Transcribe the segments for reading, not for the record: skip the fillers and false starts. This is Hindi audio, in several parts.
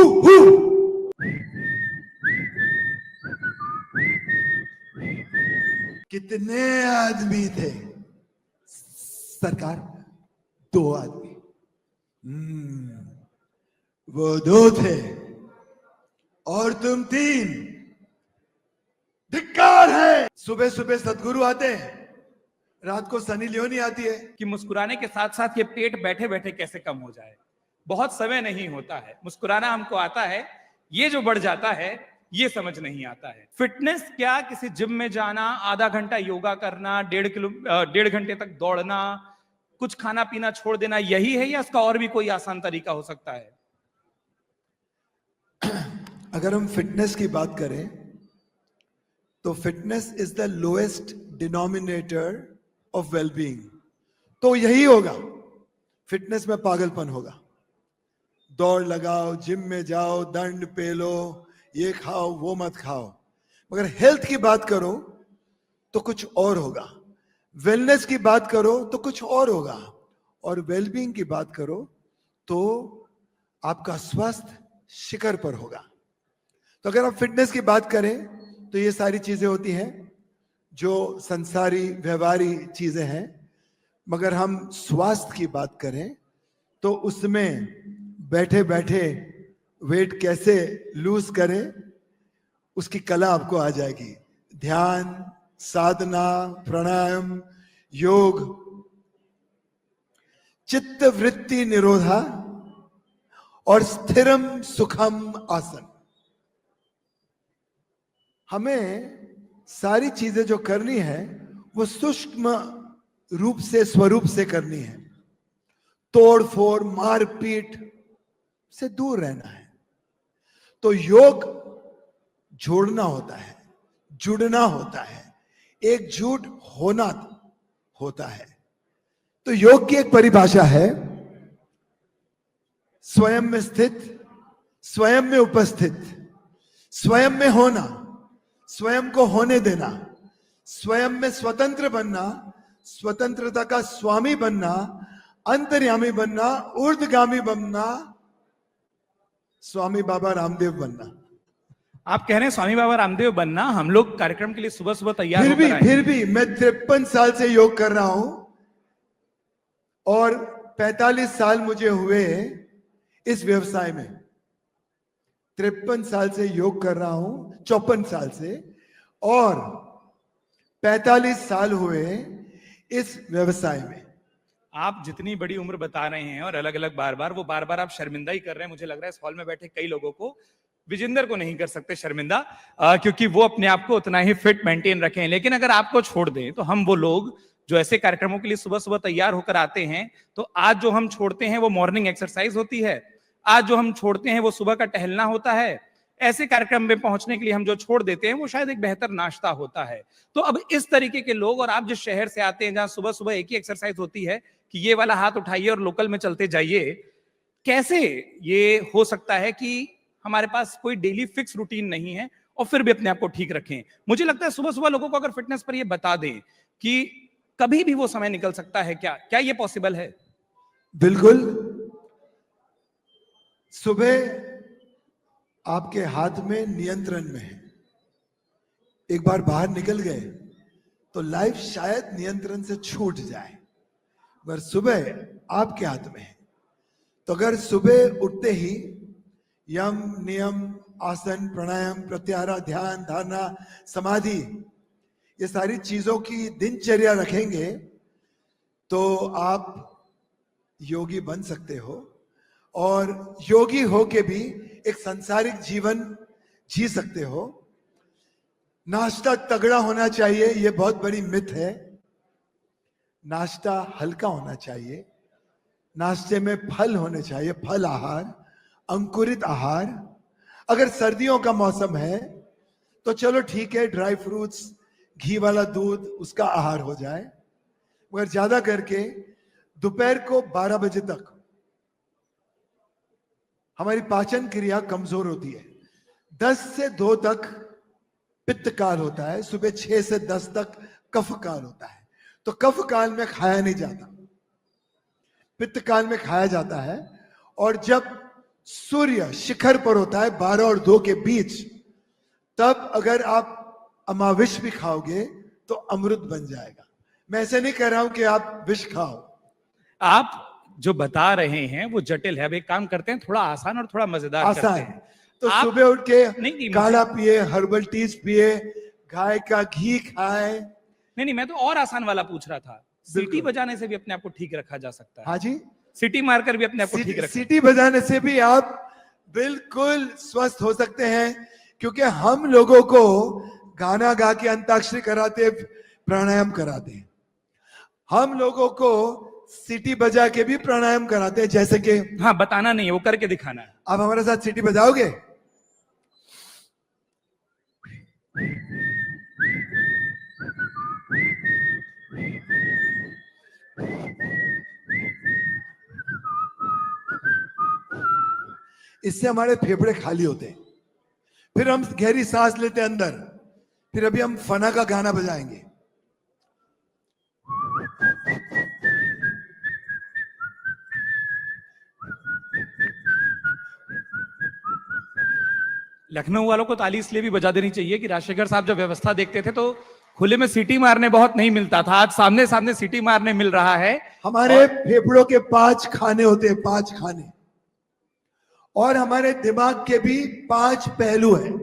हु कितने आदमी थे सरकार? 2 आदमी। वो 2 थे और तुम 3। धिक्कार है। सुबह सुबह सदगुरु आते हैं, रात को सनी लियोनी आती है कि मुस्कुराने के साथ साथ ये पेट बैठे बैठे कैसे कम हो जाए। बहुत समय नहीं होता है, मुस्कुराना हमको आता है, ये जो बढ़ जाता है ये समझ नहीं आता है। फिटनेस क्या किसी जिम में जाना, आधा घंटा योगा करना, 1.5 घंटे तक दौड़ना, कुछ खाना पीना छोड़ देना, यही है या इसका और भी कोई आसान तरीका हो सकता है? अगर हम फिटनेस की बात करें तो fitness is the lowest denominator of wellbeing. तो यही होगा, फिटनेस में पागलपन होगा। दौड़ लगाओ, जिम में जाओ, दंड पेलो, ये खाओ वो मत खाओ। मगर हेल्थ की बात करो तो कुछ और होगा, वेलनेस की बात करो तो कुछ और होगा, और वेलबींग की बात करो तो आपका स्वास्थ्य शिखर पर होगा। तो अगर आप फिटनेस की बात करें तो ये सारी चीजें होती हैं जो संसारी व्यवहारी चीजें हैं। मगर हम स्वास्थ्य की बात करें तो उसमें बैठे बैठे वेट कैसे लूज करें उसकी कला आपको आ जाएगी। ध्यान, साधना, प्राणायाम, योग, चित्त वृत्ति निरोधा और स्थिरम सुखम आसन। हमें सारी चीजें जो करनी है वो सूक्ष्म रूप से, स्वरूप से करनी है। तोड़ फोड़, मारपीट से दूर रहना है। तो योग जोड़ना होता है, जुड़ना होता है, एकजुट होना होता है। तो योग की एक परिभाषा है, स्वयं में स्थित, स्वयं में उपस्थित, स्वयं में होना, स्वयं को होने देना, स्वयं में स्वतंत्र बनना, स्वतंत्रता का स्वामी बनना, अंतर्यामी बनना, ऊर्ध्वगामी बनना, स्वामी बाबा रामदेव बनना। आप कह रहे हैं स्वामी बाबा रामदेव बनना? हम लोग कार्यक्रम के लिए सुबह सुबह तैयार होकर आए। फिर भी मैं 53 साल से योग कर रहा हूं और 45 साल मुझे हुए इस व्यवसाय में। 53 साल से योग कर रहा हूं, 54 साल से, और 45 साल हुए इस व्यवसाय में। आप जितनी बड़ी उम्र बता रहे हैं और अलग अलग बार बार आप शर्मिंदा ही कर रहे हैं। मुझे लग रहा है इस हॉल में बैठे कई लोगों को, विजेंद्र को नहीं कर सकते शर्मिंदा, क्योंकि वो अपने आप को उतना ही फिट मेंटेन रखें। लेकिन अगर आपको छोड़ दें तो हम वो लोग जो ऐसे कार्यक्रमों के लिए सुबह सुबह तैयार होकर आते हैं, तो आज जो हम छोड़ते हैं वो मॉर्निंग एक्सरसाइज होती है, आज जो हम छोड़ते हैं वो सुबह का टहलना होता है, ऐसे कार्यक्रम में पहुंचने के लिए हम जो छोड़ देते हैं वो शायद एक बेहतर नाश्ता होता है। तो अब इस तरीके के लोग, और आप जिस शहर से आते हैं जहां सुबह सुबह एक ही एक्सरसाइज होती है कि ये वाला हाथ उठाइए और लोकल में चलते जाइए, कैसे ये हो सकता है कि हमारे पास कोई डेली फिक्स रूटीन नहीं है और फिर भी अपने आप को ठीक रखें? मुझे लगता है सुबह सुबह लोगों को अगर फिटनेस पर ये बता दें कि कभी भी वो समय निकल सकता है, क्या ये पॉसिबल है? बिल्कुल। सुबह आपके हाथ में नियंत्रण में है। एक बार बाहर निकल गए तो लाइफ शायद नियंत्रण से छूट जाए, मगर सुबह आपके हाथ में है। तो अगर सुबह उठते ही यम, नियम, आसन, प्राणायाम, प्रत्याहार, ध्यान, धारणा, समाधि, ये सारी चीजों की दिनचर्या रखेंगे तो आप योगी बन सकते हो, और योगी होके भी एक सांसारिक जीवन जी सकते हो। नाश्ता तगड़ा होना चाहिए, यह बहुत बड़ी मिथ है। नाश्ता हल्का होना चाहिए, नाश्ते में फल होने चाहिए, फल आहार, अंकुरित आहार। अगर सर्दियों का मौसम है तो चलो ठीक है, ड्राई फ्रूट्स, घी वाला दूध, उसका आहार हो जाए। मगर ज्यादा करके दोपहर को 12 बजे तक हमारी पाचन क्रिया कमजोर होती है। 10 से 2 तक पित्त काल होता है, सुबह 6 से 10 तक कफ काल होता है। तो कफ काल में खाया नहीं जाता, पित्त काल में खाया जाता है। और जब सूर्य शिखर पर होता है 12 और 2 के बीच, तब अगर आप अमाविश भी खाओगे तो अमृत बन जाएगा। मैं ऐसे नहीं कह रहा हूं कि आप विष खाओ। आप जो बता रहे हैं वो जटिल है। अब एक काम करते हैं, थोड़ा आसान और थोड़ा मजेदार करते आसान। हैं। तो आप- सुबह उठ के नहीं, काढ़ा पिए, हर्बल टीज पिए, गाय का घी खाए। नहीं, मैं तो और आसान वाला पूछ रहा था। सीटी बिल्कुल। बजाने से भी अपने आप को ठीक रखा जा सकता है। हाँ जी, सीटी मारकर भी अपने आप को ठीक रखा। सीटी बजाने से भी आप बिल्कुल स्वस्थ हो सकते हैं, क्योंकि हम लोगों को गाना गा के अंताक्षरी कराते, प्राणायाम कराते हैं। हम लोगों को सीटी बजा के भी प्राणायाम कराते हैं, जैसे कि हाँ, बताना नहीं है, वो करके दिखाना है। आप हमारे साथ सीटी बजाओगे? इससे हमारे फेफड़े खाली होते हैं, फिर हम गहरी सांस लेते हैं अंदर, फिर अभी हम फना का गाना बजाएंगे। लखनऊ वालों को ताली इसलिए भी बजा देनी चाहिए कि राजशेखर साहब जब व्यवस्था देखते थे तो खुले में सीटी मारने बहुत नहीं मिलता था। आज सामने सामने सीटी मारने मिल रहा है। हमारे फेफड़ों के 5 खाने होते हैं, 5 खाने, और हमारे दिमाग के भी 5 पहलू हैं।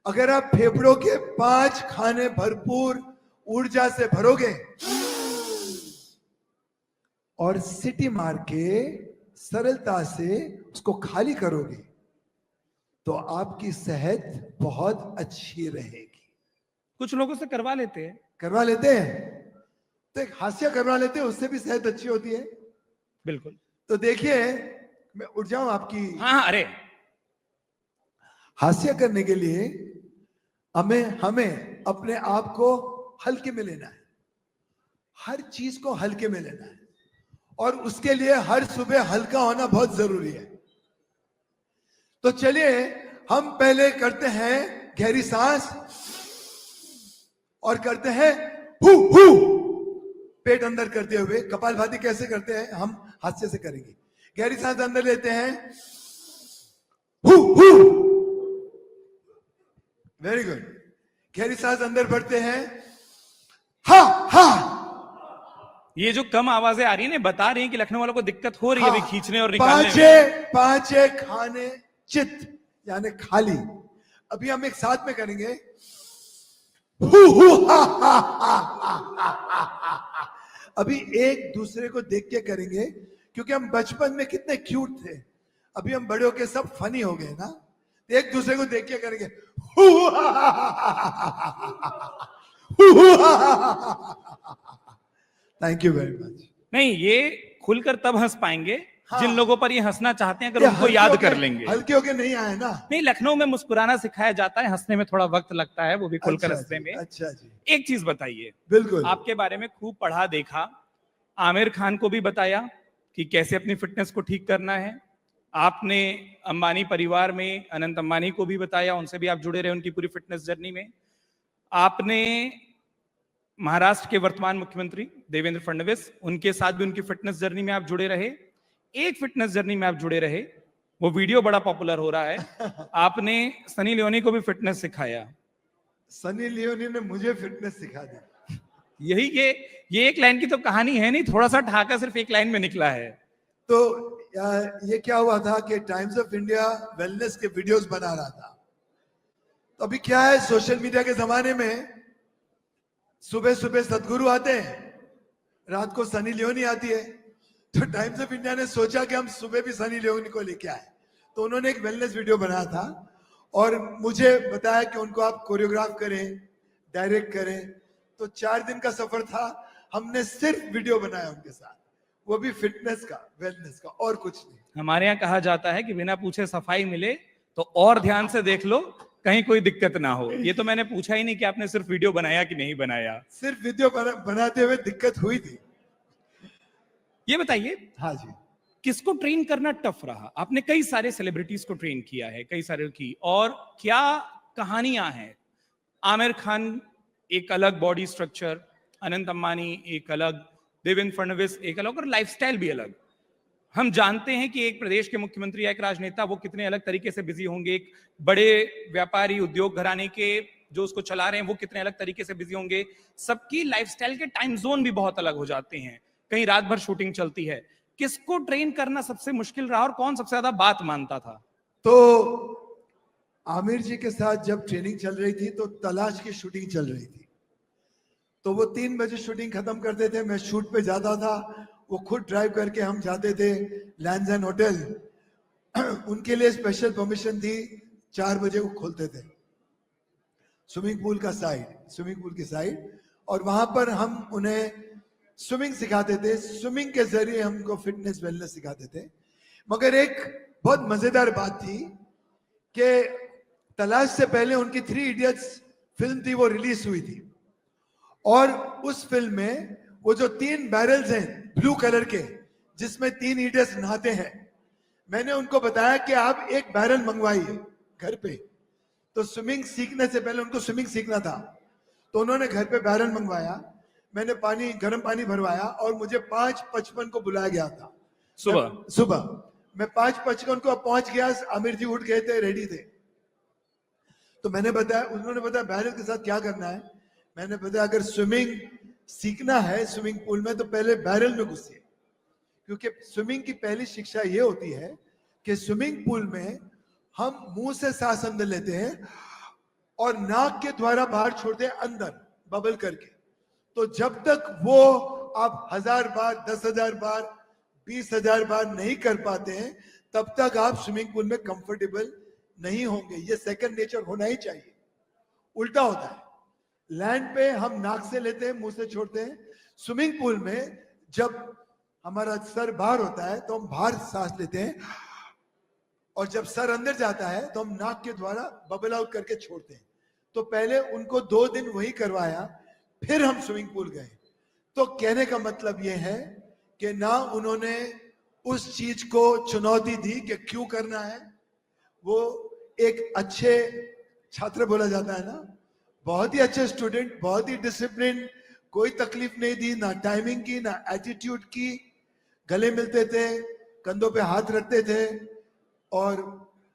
अगर आप फेफड़ों के 5 खाने भरपूर ऊर्जा से भरोगे और सीटी मार के सरलता से उसको खाली करोगे, तो आपकी सेहत बहुत अच्छी रहेगी। कुछ लोगों से करवा लेते हैं। करवा लेते हैं, तो एक हास्य करवा लेते हैं, उससे भी सेहत अच्छी होती है। बिल्कुल। तो देखिए, मैं उठ जाऊं आपकी। हाँ, अरे हास्य करने के लिए हमें अपने आप को हल्के में लेना है, हर चीज को हल्के में लेना है, और उसके लिए हर सुबह हल्का होना बहुत जरूरी है। तो चलिए हम पहले करते हैं गहरी सांस, और करते हैं हु हु, पेट अंदर करते हुए। कपालभाति कैसे करते हैं, हम हास्य से करेंगे। गहरी सांस अंदर लेते हैं, हु हु, वेरी गुड। गहरी सांस अंदर भरते हैं, हा हा। ये जो कम आवाजें आ रही है ना, बता रही है कि लखनऊ वालों को दिक्कत हो रही है अभी खींचने और निकालने में। पांचे खाने चित यानी खाली। अभी हम एक साथ में करेंगे, हु हु हा हा हा हा हा। अभी एक दूसरे को देख के करेंगे, क्योंकि हम बचपन में कितने क्यूट थे, अभी हम बड़े होके सब फनी हो गए ना। एक दूसरे को देख के करेंगे, हु हु हा हा हा, हु हु हा हा हा। Thank you very much. नहीं, ये खुलकर तब हंस पाएंगे हाँ। जिन लोगों पर ये हंसना चाहते हैं, अगर ये उनको हल्के याद होके- कर लेंगे। हल्के होके नहीं आए ना। नहीं, लखनऊ में मुस्कुराना सिखाया जाता है, हंसने में थोड़ा वक्त लगता है, वो भी खुलकर अच्छा हंसने जी, में। अच्छा जी, एक चीज बताइए, बिल्कुल। आपके बारे में खूब पढ़ा देखा, आमिर खान को भी बताया कि कैसे अपनी फिटनेस को ठीक करना है। आपने अंबानी परिवार में अनंत अंबानी को भी बताया, उनसे भी आप जुड़े रहे उनकी पूरी फिटनेस जर्नी में। आपने महाराष्ट्र के वर्तमान मुख्यमंत्री देवेंद्र फडणवीस, उनके साथ भी उनकी फिटनेस जर्नी में आप जुड़े रहे। एक फिटनेस जर्नी में आप जुड़े रहे, वो वीडियो बड़ा पॉपुलर हो रहा है, आपने सनी लियोनी को भी फिटनेस सिखाया। सनी लियोनी ने मुझे फिटनेस सिखा दी। यही ये एक लाइन की तो कहानी है नहीं, थोड़ा सा ढाका सिर्फ एक लाइन में निकला है। तो ये क्या हुआ था कि टाइम्स ऑफ इंडिया वेलनेस के वीडियोस बना रहा था। तो अभी क्या है, सोशल मीडिया के जमाने में सुबह सुबह सदगुरु आते हैं, रात को सनी लियोनी आती है। तो टाइम्स ऑफ इंडिया ने सोचा कि हम सुबह भी सनी लियोनी को लेके आए, तो उन्होंने एक वेलनेस वीडियो बनाया था और मुझे बताया कि उनको आप कोरियोग्राफ करें, डायरेक्ट करें। तो 4 दिन का सफर था, हमने सिर्फ वीडियो बनाया उनके साथ, वो भी फिटनेस का, वेलनेस का, और कुछ नहीं। हमारे यहाँ कहा जाता है कि बिना पूछे सफाई मिले तो और ध्यान से देख लो, कहीं कोई दिक्कत ना हो। ये तो मैंने पूछा ही नहीं कि आपने सिर्फ वीडियो बनाया कि नहीं बनाया। सिर्फ वीडियो बनाते हुए दिक्कत हुई थी। ये बताइए, हाँ जी, किसको ट्रेन करना टफ रहा? आपने कई सारे सेलिब्रिटीज को ट्रेन किया है, कई सारे की, और क्या कहानियां हैं? आमिर खान एक अलग बॉडी स्ट्रक्चर, अनंत अंबानी एक अलग, देवेंद्र फडणवीस एक अलग, और लाइफस्टाइल भी अलग। हम जानते हैं कि एक प्रदेश के मुख्यमंत्री या एक राजनेता वो कितने अलग तरीके से बिजी होंगे, एक बड़े व्यापारी उद्योग घराने के जो उसको चला रहे हैं वो कितने अलग तरीके से बिजी होंगे। सबकी लाइफस्टाइल के टाइम जोन भी बहुत अलग हो जाते हैं, कहीं रात भर शूटिंग चलती है। किसको ट्रेन करना सबसे मुश्किल रहा और कौन सबसे ज्यादा बात मानता था? तो आमिर जी के साथ जब ट्रेनिंग चल रही थी तो तलाश की शूटिंग चल रही थी, तो वो 3 बजे शूटिंग खत्म करते थे, मैं शूट पे जाता था, वो खुद ड्राइव करके हम जाते थे लैंड्स एंड होटल। उनके लिए स्पेशल परमिशन थी, 4 बजे वो खोलते थे स्विमिंग पूल की साइड, और वहां पर हम उन्हें स्विमिंग सिखाते थे। स्विमिंग के जरिए हमको फिटनेस वेलनेस सिखाते थे। मगर एक बहुत मजेदार बात थी कि तलाश से पहले उनकी 3 इडियट्स फिल्म थी, वो रिलीज हुई थी, और उस फिल्म में वो जो 3 बैरल्स हैं ब्लू कलर के जिसमें 3 इडियट्स नहाते हैं, मैंने उनको बताया कि आप एक बैरल मंगवाइए घर पे। तो स्विमिंग सीखने से पहले उनको स्विमिंग सीखना था, तो उन्होंने घर पे बैरल मंगवाया, मैंने गर्म पानी भरवाया, और मुझे 5:55 को बुलाया गया था सुबह। मैं 5:55 को पहुंच गया, आमिर जी उठ गए थे, रेडी थे। तो मैंने बताया, उन्होंने बताया बैरल के साथ क्या करना है। मैंने बताया अगर स्विमिंग सीखना है स्विमिंग पूल में तो पहले बैरल में घुसिए, क्योंकि स्विमिंग की पहली शिक्षा ये होती है कि स्विमिंग पूल में हम मुंह से सांस अंदर लेते हैं और नाक के द्वारा बाहर छोड़ते हैं अंदर बबल करके। तो जब तक वो आप 1000 बार, 10,000 बार, 20,000 बार नहीं कर पाते हैं, तब तक आप स्विमिंग पूल में कंफर्टेबल नहीं होंगे। ये सेकंड नेचर होना ही चाहिए। उल्टा होता है, लैंड पे हम नाक से लेते हैं, मुंह से छोड़ते हैं। स्विमिंग पूल में जब हमारा सर बाहर होता है तो हम बाहर सांस लेते हैं, और जब सर अंदर जाता है तो हम नाक के द्वारा बबल आउट करके छोड़ते हैं। तो पहले उनको 2 दिन वही करवाया, फिर हम स्विमिंग पूल गए। तो कहने का मतलब यह है कि ना उन्होंने उस चीज को चुनौती दी कि क्यों करना है। वो एक अच्छे छात्र बोला जाता है ना, बहुत ही अच्छे स्टूडेंट, बहुत ही डिसिप्लिन, कोई तकलीफ नहीं दी, ना टाइमिंग की ना एटीट्यूड की। गले मिलते थे, कंधों पे हाथ रखते थे और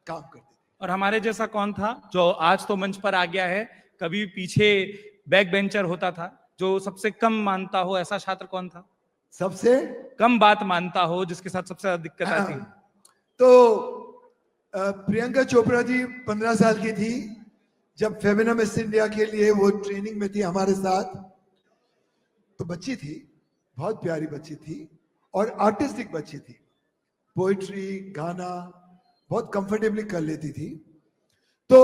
काम करते थे। और हमारे जैसा कौन था जो आज तो मंच पर आ गया है, कभी पीछे बैक बेंचर होता था, जो सबसे कम मानता हो, ऐसा छात्र कौन था? सबसे कम बात मानता हो, जिसके साथ सबसे ज्यादा दिक्कत आती? तो प्रियंका चोपड़ा जी 15 साल की थी जब फेमिना मिस इंडिया के लिए वो ट्रेनिंग में थी हमारे साथ। तो बच्ची थी, बहुत प्यारी बच्ची थी और आर्टिस्टिक बच्ची थी, पोइट्री, गाना बहुत कंफर्टेबली कर लेती थी। तो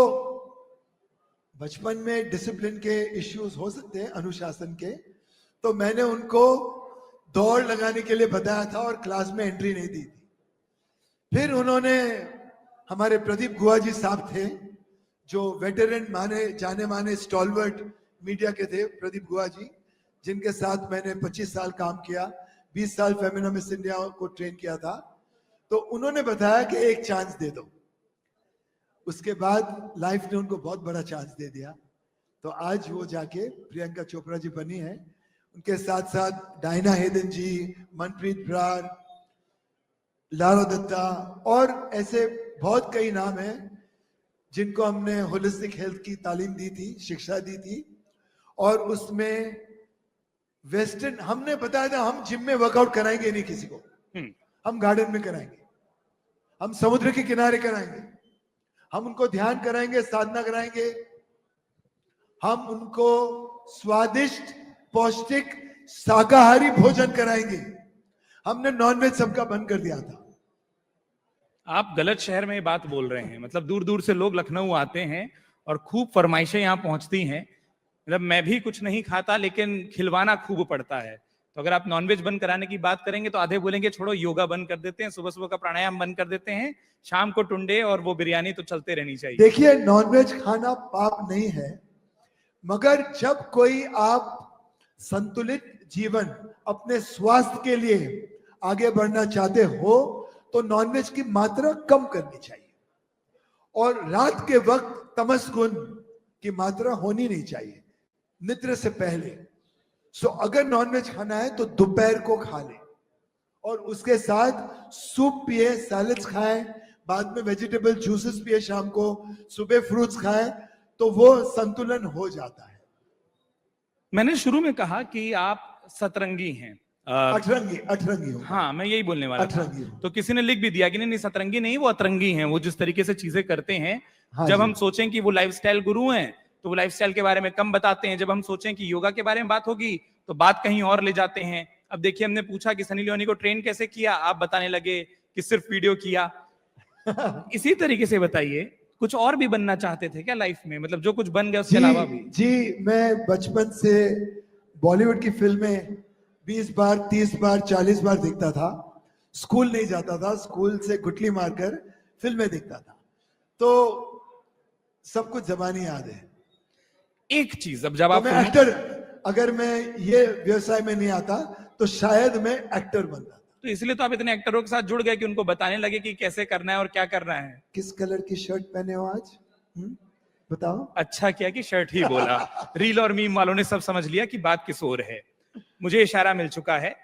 बचपन में डिसिप्लिन के इश्यूज हो सकते हैं, अनुशासन के, तो मैंने उनको दौड़ लगाने के लिए बताया था और क्लास में एंट्री नहीं दी थी। फिर उन्होंने, हमारे प्रदीप गुहा जी साहब थे जो वेटरन जाने माने स्टॉलवर्ट मीडिया के थे, प्रदीप गुहा जी, जिनके साथ मैंने 25 साल काम किया, 20 साल फेमिना मिस इंडिया को ट्रेन किया था। तो उन्होंने बताया कि एक चांस दे दो। उसके बाद लाइफ ने उनको बहुत बड़ा चांस दे दिया, तो आज वो जाके प्रियंका चोपड़ा जी बनी है। उनके साथ साथ डायना हेदन जी, मनप्रीत ब्रार, लारा दत्ता और ऐसे बहुत कई नाम हैं जिनको हमने होलिस्टिक हेल्थ की तालीम दी थी, शिक्षा दी थी। और उसमें वेस्टर्न हमने बताया था, हम जिम में वर्कआउट कराएंगे नहीं किसी को, हम गार्डन में कराएंगे, हम समुद्र के किनारे कराएंगे, हम उनको ध्यान कराएंगे, साधना कराएंगे, हम उनको स्वादिष्ट पौष्टिक शाकाहारी भोजन कराएंगे। हमने नॉनवेज सबका बंद कर दिया था। आप गलत शहर में ये बात बोल रहे हैं। मतलब दूर दूर से लोग लखनऊ आते हैं और खूब फरमाइशें यहाँ पहुंचती हैं। मतलब मैं भी कुछ नहीं खाता, लेकिन खिलवाना खूब पड़ता है। तो अगर आप नॉनवेज बंद कराने की बात करेंगे तो आधे बोलेंगे छोड़ो योगा बंद कर देते हैं, सुबह सुबह का प्राणायाम बंद कर देते हैं, शाम को टुंडे और वो बिरयानी तो चलते रहनी चाहिए। देखिए, नॉनवेज खाना पाप नहीं है, मगर जब कोई आप संतुलित जीवन अपने स्वास्थ्य के लिए आगे बढ़ना चाहते हो तो नॉनवेज की मात्रा कम करनी चाहिए, और रात के वक्त तमस गुण की मात्रा होनी नहीं चाहिए निद्रा से पहले। सो अगर नॉनवेज खाना है तो दोपहर को खा ले और उसके साथ सूप पिए, सैलड्स खाएं, बाद में वेजिटेबल जूसेस पिए, शाम को सुबह फ्रूट्स खाएं, तो वो संतुलन हो जाता है। मैंने शुरू में कहा कि आप सतरंगी हैं। अठरंगी हूं। हाँ, मैं यही बोलने वाला था। अठरंगी हूं। तो किसी ने लिख भी दिया कि नहीं सतरंगी नहीं, वो अतरंगी हैं। वो जिस तरीके से चीजें करते हैं, हाँ जब जी। हम सोचें कि वो लाइफस्टाइल गुरु हैं तो वो लाइफस्टाइल के बारे में कम बताते हैं। जब हम सोचें कि योगा के बारे में बात होगी तो बात कहीं और ले जाते हैं। अब देखिए, हमने पूछा कि सनी लियोनी को ट्रेन कैसे किया, आप बताने लगे कि सिर्फ वीडियो किया। इसी तरीके से बताइए, कुछ और भी बनना चाहते थे क्या लाइफ में? मतलब जो कुछ बन गया उसके अलावा भी? जी, मैं बचपन से बॉलीवुड की फिल्में 20 बार, 30 बार, 40 बार देखता था। स्कूल नहीं जाता था, स्कूल से गुटली मारकर फिल्में देखता था, तो सब कुछ जबानी याद है। एक चीज, अब जब तो आप मैं एक्टर, अगर मैं ये व्यवसाय में नहीं आता तो शायद मैं एक्टर बनता। तो इसलिए तो आप इतने एक्टरों के साथ जुड़ गए कि उनको बताने लगे कि कैसे करना है और क्या करना है। किस कलर की शर्ट पहने हो आज? बताओ। अच्छा किया कि शर्ट ही बोला। रील और मीम वालों ने सब समझ लिया कि बात किस ओर है। मुझे इशारा मिल चुका है,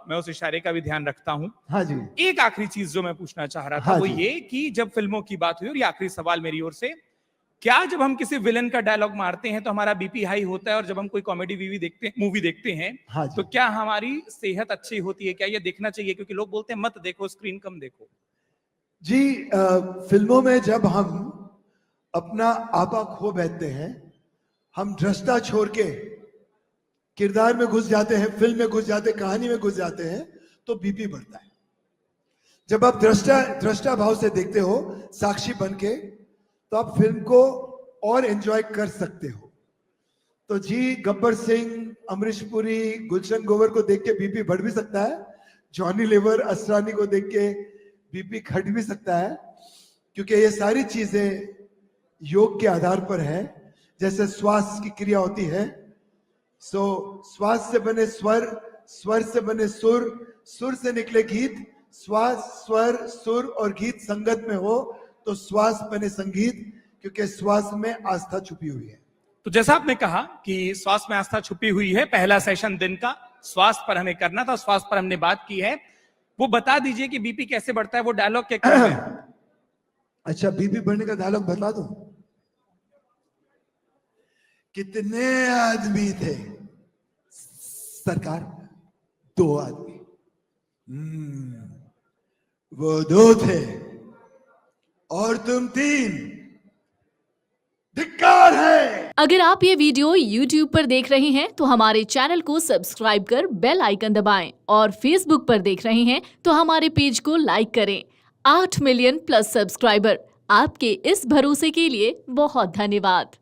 मैं उस इशारे का भी ध्यान रखता हूं। हाँ जी। एक आखिरी चीज जो मैं पूछना चाह रहा था, हाँ वो जी। ये कि जब फिल्मों की बात हुई, और ये आखिरी सवाल मेरी ओर से, क्या जब हम किसी विलन का डायलॉग मारते हैं तो हमारा बीपी हाई होता है, और जब हम कोई कॉमेडी मूवी देखते हैं हाँ जी। तो क्या हमारी सेहत अच्छी होती है? क्या ये देखना चाहिए? क्योंकि लोग बोलते हैं मत देखो, स्क्रीन कम देखो। जी, फिल्मों में जब हम अपना आपा खो बैठते हैं, हम दृष्टा छोड़ के किरदार में घुस जाते हैं, फिल्म में घुस जाते हैं, कहानी में घुस जाते हैं, तो बीपी बढ़ता है। जब आप दृष्टा भाव से देखते हो, साक्षी बन के, तो आप फिल्म को और एंजॉय कर सकते हो। तो जी, गब्बर सिंह, अमरीश पुरी, गुलशन ग्रोवर को देख के बीपी बढ़ भी सकता है। जॉनी लीवर, असरानी को देख के बीपी घट भी सकता है, क्योंकि ये सारी चीजें योग के आधार पर है। जैसे श्वास की क्रिया होती है, सो श्वास से बने स्वर, स्वर से बने सुर, सुर से निकले गीत, श्वास, स्वर, सुर और गीत संगत में हो तो श्वास बने संगीत, क्योंकि श्वास में आस्था छुपी हुई है। तो जैसा आपने कहा कि श्वास में आस्था छुपी हुई है, पहला सेशन दिन का श्वास पर हमें करना था, श्वास पर हमने बात की है। वो बता दीजिए कि बीपी कैसे बढ़ता है, वो डायलॉग के क्रम में। अच्छा, बीपी बढ़ने का डायलॉग बता दूं? कितने आदमी थे? सरकार, 2 आदमी। वो 2 थे और तुम 3। धिक्कार है। अगर आप ये वीडियो YouTube पर देख रहे हैं तो हमारे चैनल को सब्सक्राइब कर बेल आइकन दबाएं, और Facebook पर देख रहे हैं तो हमारे पेज को लाइक करें। 8 मिलियन प्लस सब्सक्राइबर, आपके इस भरोसे के लिए बहुत धन्यवाद।